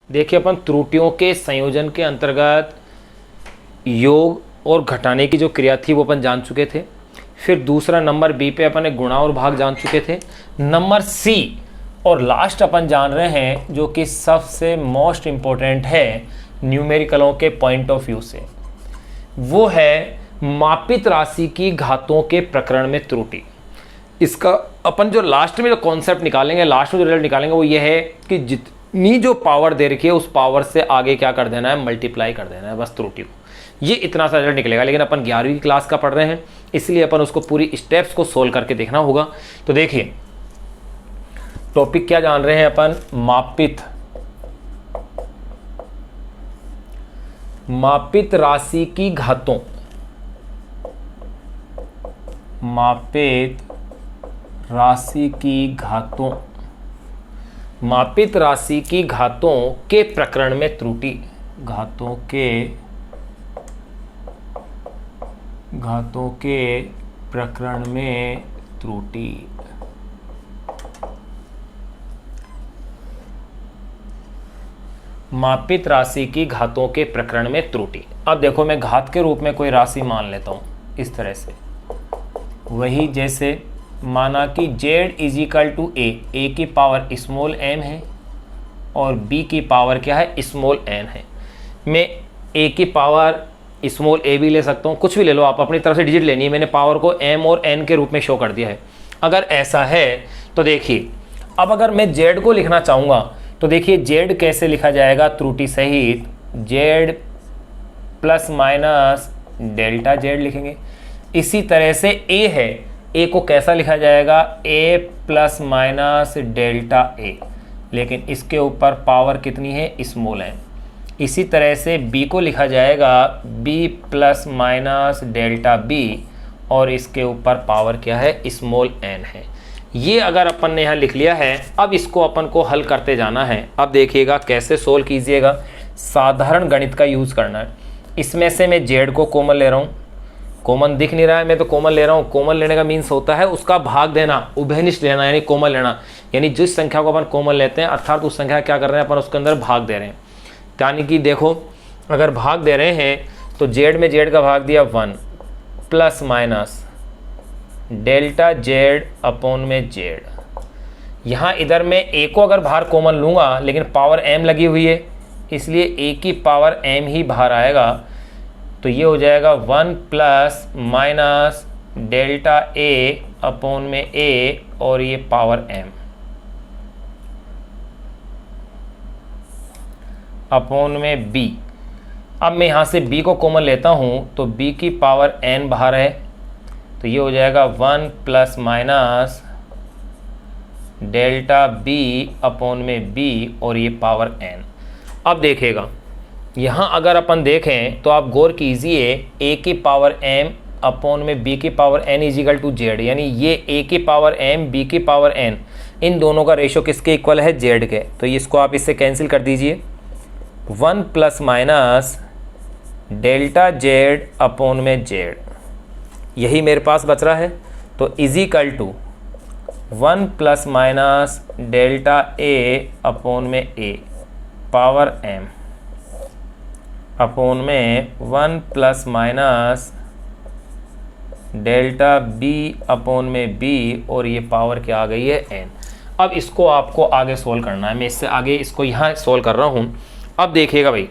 देखिए अपन त्रुटियों के संयोजन के अंतर्गत योग और घटाने की जो क्रिया थी वो अपन जान चुके थे। फिर दूसरा नंबर बी पे अपन ने गुणा और भाग जान चुके थे। नंबर सी और लास्ट अपन जान रहे हैं जो कि सबसे मोस्ट इम्पोर्टेंट है न्यूमेरिकलों के पॉइंट ऑफ व्यू से, वो है मापित राशि की घातों के प्रकरण में त्रुटि। इसका अपन जो लास्ट में जो कॉन्सेप्ट निकालेंगे, लास्ट में जो रिजल्ट निकालेंगे वो ये है कि जितनी जो पावर दे रखी है उस पावर से आगे क्या कर देना है, मल्टीप्लाई कर देना है बस त्रुटि को। ये इतना सा रिजल्ट निकलेगा। लेकिन अपन 11वीं की क्लास का पढ़ रहे हैं इसलिए अपन उसको पूरी स्टेप्स को सोल्व करके देखना होगा। तो देखिए टॉपिक क्या जान रहे हैं अपन, मापित राशि की घातों, मापित राशि की घातों, मापित राशि की घातों के प्रकरण में त्रुटि, घातों के प्रकरण में त्रुटि। मापित राशि की घातों के प्रकरण में त्रुटि। अब देखो मैं घात के रूप में कोई राशि मान लेता हूं इस तरह से, वही जैसे माना कि z इजिकल टू ए की पावर स्मॉल m है और b की पावर क्या है, स्मॉल n है। मैं a की पावर स्मॉल a भी ले सकता हूँ, कुछ भी ले लो आप, अपनी तरफ से डिजिट लेनी है। मैंने पावर को m और n के रूप में शो कर दिया है। अगर ऐसा है तो देखिए अब अगर मैं z को लिखना चाहूँगा तो देखिए z कैसे लिखा जाएगा त्रुटि सहित, z plus minus delta z लिखेंगे। इसी तरह से a है, a को कैसा लिखा जाएगा, a plus minus delta a, लेकिन इसके ऊपर पावर कितनी है, स्मॉल है। इसी तरह से b को लिखा जाएगा b plus minus delta b और इसके ऊपर पावर क्या है, स्मॉल n है। ये अगर अपन ने यहाँ लिख लिया है, अब इसको अपन को हल करते जाना है। अब देखिएगा कैसे सोल्व कीजिएगा, साधारण गणित का यूज़ करना है। इसमें से मैं z को कॉमन ले रहा हूँ, कॉमन दिख नहीं रहा है मैं तो कॉमन ले रहा हूँ। कॉमन लेने का मीन्स होता है उसका भाग देना, उभयनिष्ठ लेना यानी कॉमन लेना, यानी जिस संख्या को अपन कॉमन लेते हैं अर्थात उस संख्या क्या कर रहे हैं अपन, उसके अंदर भाग दे रहे हैं। यानी कि देखो अगर भाग दे रहे हैं तो z में z का भाग दिया 1 plus minus delta z upon में z। यहाँ इधर मैं a को अगर बाहर कॉमन लूँगा लेकिन पावर m लगी हुई है इसलिए a की पावर m ही बाहर आएगा, तो ये हो जाएगा 1 plus minus delta a upon में a और ये पावर m अपॉन में b। अब मैं यहाँ से b को कॉमन लेता हूँ तो b की पावर n बाहर है, तो ये हो जाएगा 1 plus minus delta b upon में b और ये पावर n। अब देखिएगा यहाँ अगर अपन देखें तो आप गौर कीजिए a की पावर m अपॉन में b की power n equal to z, यानी ये a की पावर m b की पावर n, इन दोनों का रेशो किसके इक्वल है, z के। तो इसको आप इससे कैंसिल कर दीजिए, 1 plus minus delta z upon में z, यही मेरे पास बच रहा है। तो equal to 1 plus minus delta a upon में a पावर m अपॉन में 1 plus minus delta b upon में b और ये पावर क्या आ गई है, n। अब इसको आपको आगे सोल्व करना है, मैं इससे आगे इसको यहाँ सोल्व कर रहा हूँ। अब देखिएगा भाई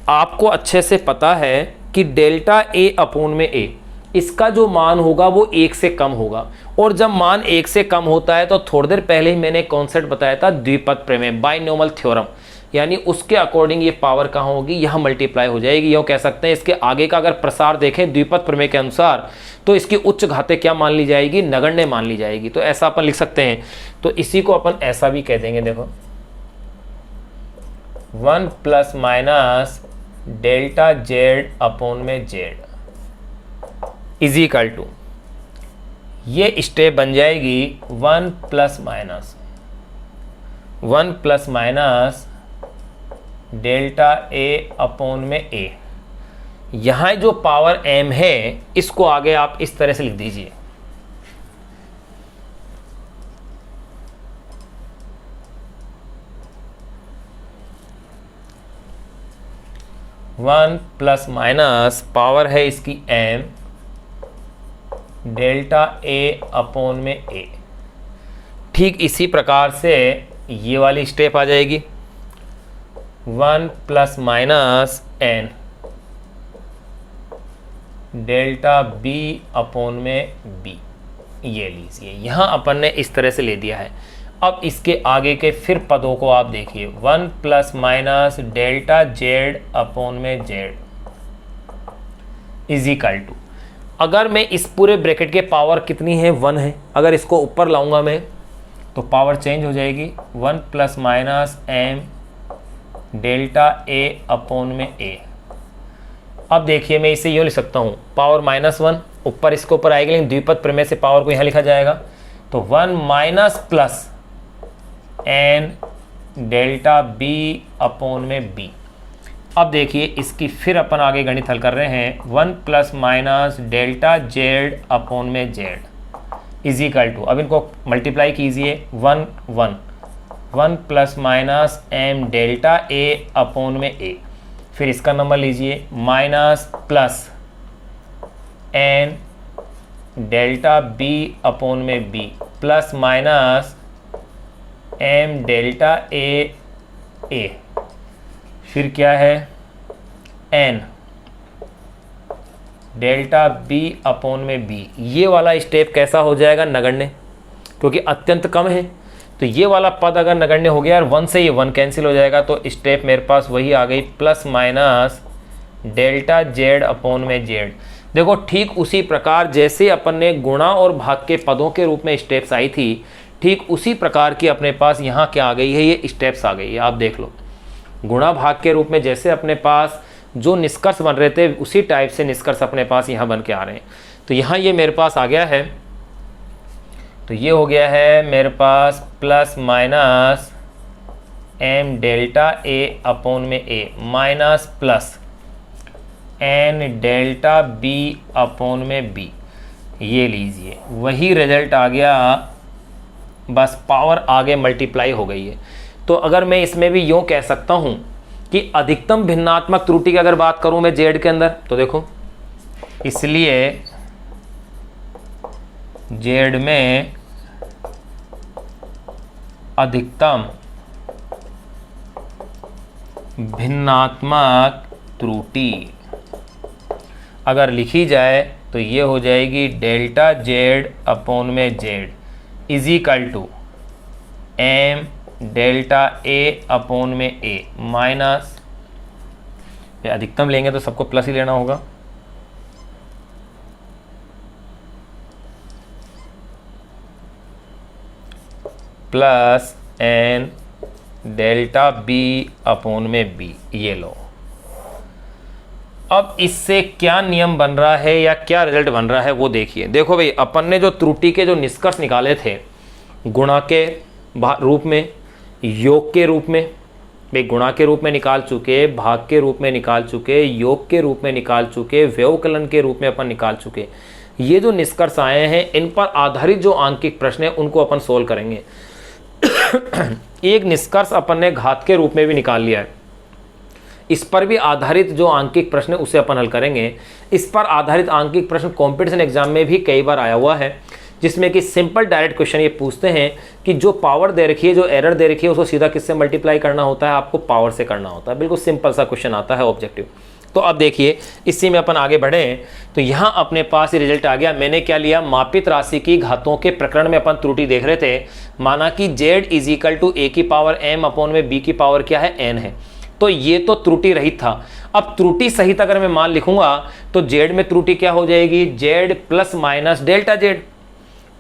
आपको अच्छे से पता है कि डेल्टा a अपॉन में a, इसका जो मान होगा वो 1 से कम होगा, और जब मान 1 से कम होता है तो थोड़ी देर पहले ही मैंने कॉन्सेप्ट बताया था द्विपद प्रमेय, बाइनोमियल थ्योरम, यानी उसके अकॉर्डिंग ये पावर कहाँ होगी, यहाँ मल्टीप्लाई हो जाएगी। यह कह सकते हैं इसके आगे का अगर प्रसार देखें द्विपद प्रमेय के अनुसार तो इसकी उच्च घातें क्या मान ली जाएगी, नगण्य मान ली जाएगी। तो ऐसा अपन लिख सकते हैं। तो इसी को अपन ऐसा भी कह देंगे, देखो 1 plus minus delta z upon में z इजिकल टू, ये स्टेप बन जाएगी 1 plus minus delta a upon में a। यहाँ जो पावर m है इसको आगे आप इस तरह से लिख दीजिए, 1 प्लस माइनस पावर है इसकी m डेल्टा a अपॉन में a। ठीक इसी प्रकार से ये वाली स्टेप आ जाएगी 1 plus minus n delta b upon में b। ये लीजिए, यहाँ अपन ने इस तरह से ले दिया है। अब इसके आगे के फिर पदों को आप देखिए 1 plus minus delta Z upon में जेड इज इक्वल टू, अगर मैं इस पूरे ब्रैकेट के पावर कितनी है 1 है, अगर इसको ऊपर लाऊंगा मैं तो पावर चेंज हो जाएगी 1 प्लस माइनस एम डेल्टा ए अपॉन में ए। अब देखिए मैं इसे यूँ लिख सकता हूँ पावर -1 ऊपर इसके ऊपर आएगी, लेकिन द्विपद प्रमेय से पावर को यहाँ लिखा जाएगा तो 1 minus plus N delta B upon में बी। अब देखिए इसकी फिर अपन आगे गणित हल कर रहे हैं 1 plus minus delta Z upon में जेड इज इक्वल टू, अब इनको मल्टीप्लाई कीजिए 1 प्लस माइनस एम डेल्टा ए अपॉन में ए। फिर इसका नंबर लीजिए minus plus N delta B upon में B plus minus M delta A A. फिर क्या है एन डेल्टा बी अपॉन में बी। ये वाला स्टेप कैसा हो जाएगा नगण्य, क्योंकि अत्यंत कम है। तो ये वाला पद अगर नगण्य हो गया और 1 से ये 1 कैंसिल हो जाएगा, तो स्टेप मेरे पास वही आ गई plus minus delta Z upon में जेड। देखो ठीक उसी प्रकार जैसे अपन ने गुणा और भाग के पदों के रूप में स्टेप्स आई थी, ठीक उसी प्रकार की अपने पास यहाँ क्या आ गई है, ये स्टेप्स आ गई है। आप देख लो गुणा भाग के रूप में जैसे अपने पास जो निष्कर्ष बन रहे थे उसी टाइप से निष्कर्ष अपने पास यहाँ बन के आ रहे हैं। तो यहाँ ये मेरे पास आ गया है, तो ये हो गया है मेरे पास प्लस माइनस एम डेल्टा ए अपॉन में ए minus plus N delta B upon में बी। ये लीजिए वही रिजल्ट आ गया, बस पावर आगे मल्टीप्लाई हो गई है। तो अगर मैं इसमें भी यूँ कह सकता हूँ कि अधिकतम भिन्नात्मक त्रुटि की अगर बात करूँ मैं जेड के अंदर, तो देखो इसलिए जेड में अधिकतम भिन्नात्मक त्रुटि अगर लिखी जाए तो ये हो जाएगी डेल्टा जेड अपॉन में Z is equal to m delta A upon में ए माइनस, अधिकतम लेंगे तो सबको प्लस ही लेना होगा, plus N delta B upon में बी। ये लो, अब इससे क्या नियम बन रहा है या क्या रिजल्ट बन रहा है वो देखिए। देखो भाई अपन ने जो त्रुटि के जो निष्कर्ष निकाले थे गुणा के रूप में, योग के रूप में, भाई गुणा के रूप में निकाल चुके, भाग के रूप में निकाल चुके, योग के रूप में निकाल चुके, व्यवकलन के रूप में अपन निकाल चुके। ये जो निष्कर्ष आए हैं इन पर आधारित जो आंकिक प्रश्न है उनको अपन सोल्व करेंगे। एक निष्कर्ष अपन ने घात के रूप में भी निकाल लिया है, इस पर भी आधारित जो आंकिक प्रश्न है उसे अपन हल करेंगे। इस पर आधारित आंकिक प्रश्न कंपटीशन एग्जाम में भी कई बार आया हुआ है, जिसमें कि सिंपल डायरेक्ट क्वेश्चन ये पूछते हैं कि जो पावर दे रखी है, जो एरर दे रखी है, उसको सीधा किससे मल्टीप्लाई करना होता है, आपको पावर से करना होता है। बिल्कुल सिंपल सा क्वेश्चन आता है ऑब्जेक्टिव। तो अब देखिए इसी में अपन आगे बढ़ें तो यहाँ अपने पास ये रिजल्ट आ गया। मैंने क्या लिया, मापित राशि की घातों के प्रकरण में अपन त्रुटि देख रहे थे। माना कि z इज इक्वल टू ए की पावर m अपॉन में b की पावर क्या है n है, तो ये तो त्रुटि रहित था। अब त्रुटि सहित अगर मैं मान लिखूंगा तो z में त्रुटि क्या हो जाएगी, z plus minus delta z।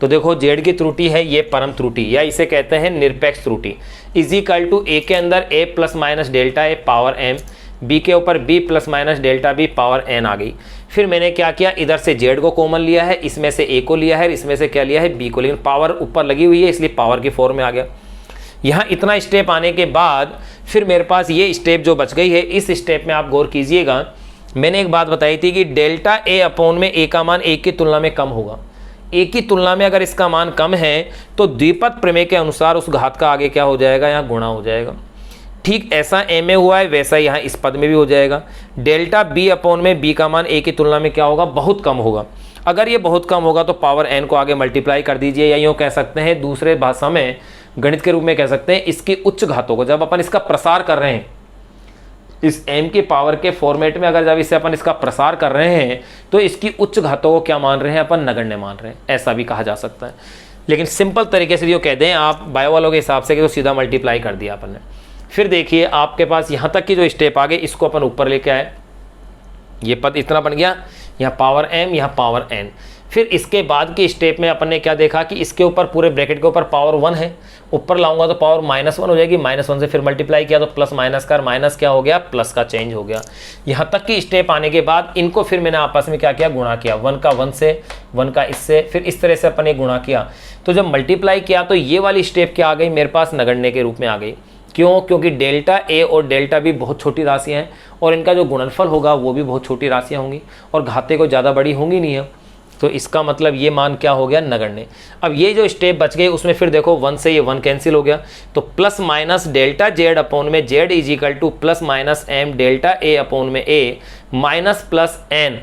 तो देखो z की त्रुटि है ये परम त्रुटि या इसे कहते हैं निरपेक्ष त्रुटि, इज इक्वल टू a के अंदर a plus minus delta a power m, b के ऊपर b plus minus delta b power n आ गई। फिर मैंने क्या किया, इधर से z को कॉमन लिया है, इसमें से a को लिया है, इसमें से क्या लिया है b को, लेकिन पावर ऊपर लगी हुई है इसलिए पावर की फॉर्म में आ गया। यहाँ इतना स्टेप आने के बाद फिर मेरे पास ये स्टेप जो बच गई है, इस स्टेप में आप गौर कीजिएगा। मैंने एक बात बताई थी कि डेल्टा a अपॉन में a का मान 1 की तुलना में कम होगा। a की तुलना में अगर इसका मान कम है तो द्विपद प्रमेय के अनुसार उस घात का आगे क्या हो जाएगा, यहाँ गुणा हो जाएगा। ठीक ऐसा ए में हुआ है वैसा यहाँ इस पद में भी हो जाएगा। डेल्टा बी अपॉन में बी का मान ए की तुलना में क्या होगा, बहुत कम होगा। अगर ये बहुत कम होगा तो पावर एन को आगे मल्टीप्लाई कर दीजिए, या यूँ कह सकते हैं दूसरे भाषा में गणित के रूप में कह सकते हैं इसकी उच्च घातों को, जब अपन इसका प्रसार कर रहे हैं इस m की पावर के फॉर्मेट में, अगर जब इसे अपन इसका प्रसार कर रहे हैं तो इसकी उच्च घातों को क्या मान रहे हैं, अपन नगण्य मान रहे हैं, ऐसा भी कहा जा सकता है। लेकिन सिंपल तरीके से जो कह दें आप बायो वालों के हिसाब से कि तो सीधा मल्टीप्लाई कर दिया अपन ने। फिर देखिए आपके पास यहाँ तक की जो स्टेप आ गए इसको अपन ऊपर लेके आए, ये पद इतना बन गया, यहाँ पावर m यहाँ पावर n। फिर इसके बाद की स्टेप में अपन ने क्या देखा कि इसके ऊपर पूरे ब्रैकेट के ऊपर पावर 1 है, ऊपर लाऊंगा तो पावर -1 हो जाएगी, -1 से फिर मल्टीप्लाई किया तो प्लस माइनस का माइनस क्या हो गया, प्लस का चेंज हो गया। यहाँ तक की स्टेप आने के बाद इनको फिर मैंने आपस में क्या किया, गुणा किया, 1 का 1 से, 1 का इससे, फिर इस तरह से अपन ने गुणा किया। तो जब मल्टीप्लाई किया तो ये वाली स्टेप क्या आ गई मेरे पास, नगण्य के रूप में आ गई। क्यों, क्योंकि डेल्टा ए और डेल्टा बी बहुत छोटी राशियाँ हैं और इनका जो गुणनफल होगा वो भी बहुत छोटी राशियाँ होंगी और घाते को ज़्यादा बड़ी होंगी नहीं है, तो इसका मतलब ये मान क्या हो गया, नगण्य। अब ये जो स्टेप बच गए उसमें फिर देखो 1 से ये 1 कैंसिल हो गया, तो plus minus delta Z upon में Z is equal to plus minus M delta A upon में ए minus plus N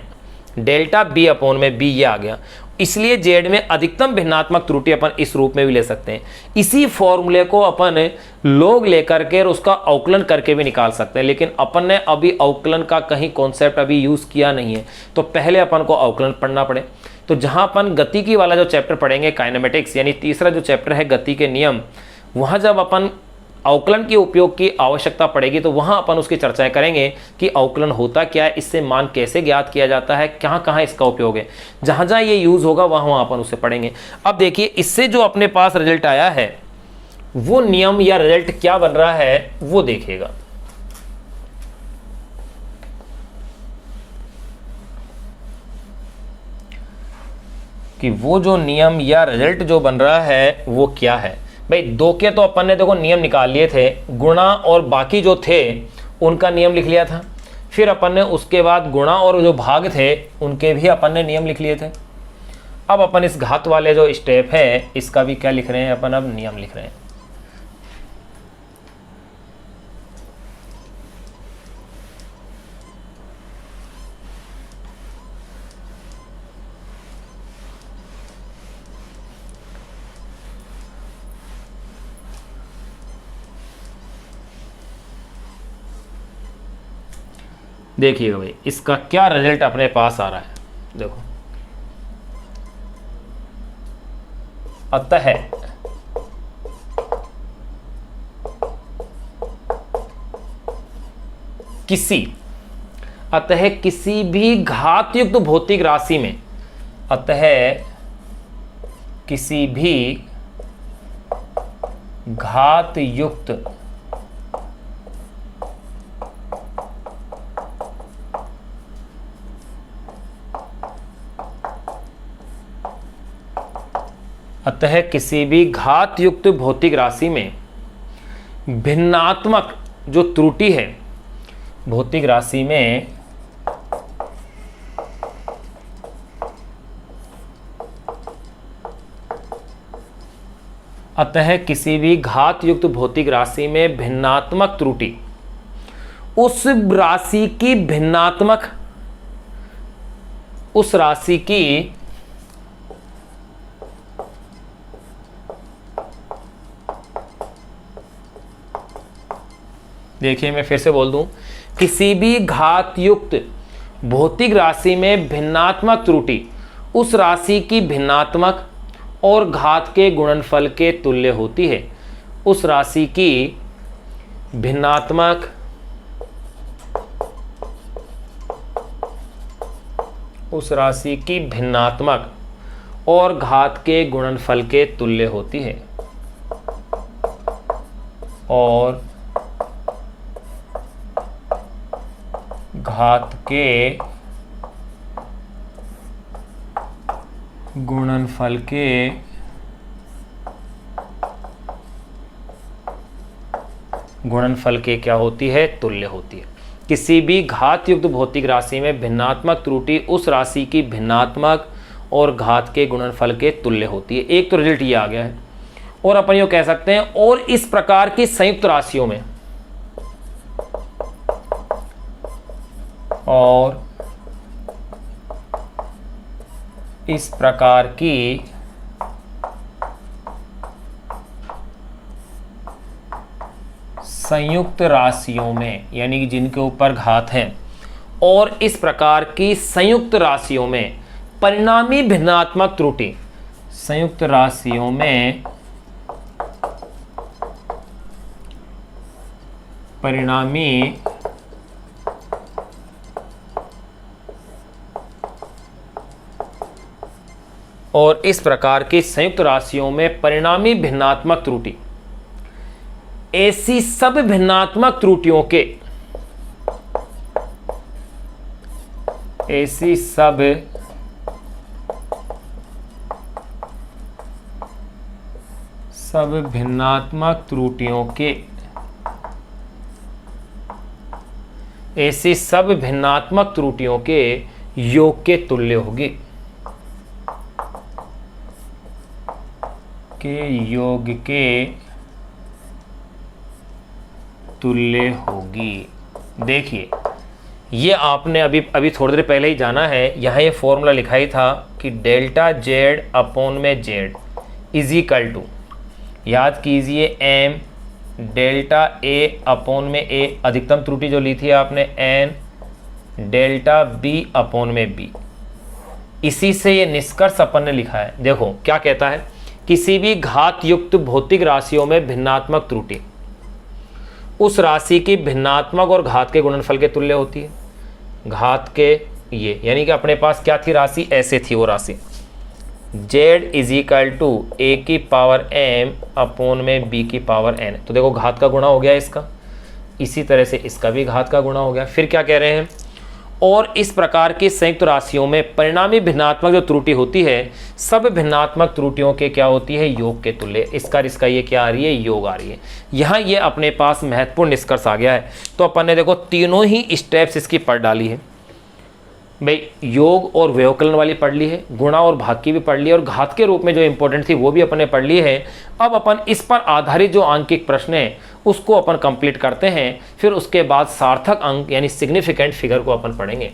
delta B upon में बी, ये आ गया। इसलिए जेड में अधिकतम भिन्नात्मक त्रुटि अपन इस रूप में भी ले सकते हैं। इसी फॉर्मूले को अपन लोग लेकर के और उसका अवकलन करके भी निकाल सकते हैं, लेकिन अपन ने अभी अवकलन का कहीं कॉन्सेप्ट अभी यूज़ किया नहीं है, तो पहले अपन को अवकलन पढ़ना पड़े। तो जहां अपन गतिकी वाला जो चैप्टर पढ़ेंगे काइनेमेटिक्स, यानी तीसरा जो चैप्टर है गति के नियम, वहाँ जब अपन अवकलन के उपयोग की आवश्यकता पड़ेगी तो वहाँ अपन उसकी चर्चाएं करेंगे कि अवकलन होता क्या है, इससे मान कैसे ज्ञात किया जाता है, कहाँ कहाँ इसका उपयोग है, जहाँ जहाँ ये यूज़ होगा वहाँ वहाँ अपन उसे पढ़ेंगे। अब देखिए इससे जो अपने पास रिजल्ट आया है वो नियम या रिजल्ट क्या बन रहा है वो देखिएगा। कि वो जो नियम या रिजल्ट जो बन रहा है वो क्या है। भाई दो के तो अपन ने देखो नियम निकाल लिए थे, गुणा और बाकी जो थे उनका नियम लिख लिया था। फिर अपन ने उसके बाद गुणा और जो भाग थे उनके भी अपन ने नियम लिख लिए थे। अब अपन इस घात वाले जो स्टेप है इसका भी क्या लिख रहे हैं अपन, अब नियम लिख रहे हैं। देखिएगा भाई इसका क्या रिजल्ट अपने पास आ रहा है, देखो। अतः किसी भी घातयुक्त भौतिक राशि में, अतः किसी भी घातयुक्त अतः किसी भी घातयुक्त भौतिक राशि में भिन्नात्मक जो त्रुटि है, भौतिक राशि में अतः किसी भी घातयुक्त भौतिक राशि में भिन्नात्मक त्रुटि, उस राशि की भिन्नात्मक, उस राशि की देखिए मैं फिर से बोल दूं, किसी भी घातयुक्त भौतिक राशि में भिन्नात्मक त्रुटि उस राशि की भिन्नात्मक और घात के गुणनफल के तुल्य होती है। उस राशि की भिन्नात्मक और घात के गुणनफल के तुल्य होती है, और घात के गुणनफल के क्या होती है, तुल्य होती है। किसी भी घातयुक्त भौतिक राशि में भिन्नात्मक त्रुटि उस राशि की भिन्नात्मक और घात के गुणनफल के तुल्य होती है। एक तो रिजल्ट ये आ गया है, और अपन ये कह सकते हैं और इस प्रकार की संयुक्त राशियों में, और इस प्रकार की संयुक्त राशियों में, यानी कि जिनके ऊपर घात है, और इस प्रकार की संयुक्त राशियों में परिणामी भिन्नात्मक त्रुटि, संयुक्त राशियों में परिणामी और इस प्रकार की संयुक्त राशियों में परिणामी भिन्नात्मक त्रुटि, ऐसी सब भिन्नात्मक त्रुटियों के, ऐसी सब भिन्नात्मक त्रुटियों के, ऐसी सब भिन्नात्मक त्रुटियों के योग के तुल्य होगी, के योग के तुल्य होगी। देखिए, ये आपने अभी थोड़ी देर पहले ही जाना है। यहाँ ये फॉर्मूला लिखा ही था कि डेल्टा जेड अपॉन में जेड इज इक्वल टू, याद कीजिए, एम डेल्टा ए अपॉन में ए, अधिकतम त्रुटि जो ली थी आपने, एन डेल्टा बी अपॉन में बी। इसी से ये निष्कर्ष अपन ने लिखा है। देखो क्या कहता है, किसी भी घात युक्त भौतिक राशियों में भिन्नात्मक त्रुटि उस राशि की भिन्नात्मक और घात के गुणनफल के तुल्य होती है। घात के ये, यानी कि अपने पास क्या थी राशि, ऐसे थी वो राशि, z इज इक्वल टू ए की पावर m अपॉन में b की पावर n। तो देखो घात का गुणा हो गया इसका, इसी तरह से इसका भी घात का गुणा हो गया। फिर क्या कह रहे हैं, और इस प्रकार की संयुक्त राशियों में परिणामी भिन्नात्मक जो त्रुटि होती है, सब भिन्नात्मक त्रुटियों के क्या होती है, योग के तुल्य। इसका ये क्या आ रही है, योग आ रही है। यहाँ ये अपने पास महत्वपूर्ण निष्कर्ष आ गया है। तो अपन ने देखो तीनों ही स्टेप्स इसकी पढ़ डाली है भाई, योग और व्यवकलन वाली पढ़ ली है, गुणा और भाग की भी पढ़ ली है, और घात के रूप में जो इंपॉर्टेंट थी वो भी अपन ने पढ़ ली है। अब अपन इस पर आधारित जो आंकिक प्रश्न है उसको अपन कंप्लीट करते हैं, फिर उसके बाद सार्थक अंक यानी सिग्निफिकेंट फिगर को अपन पढ़ेंगे।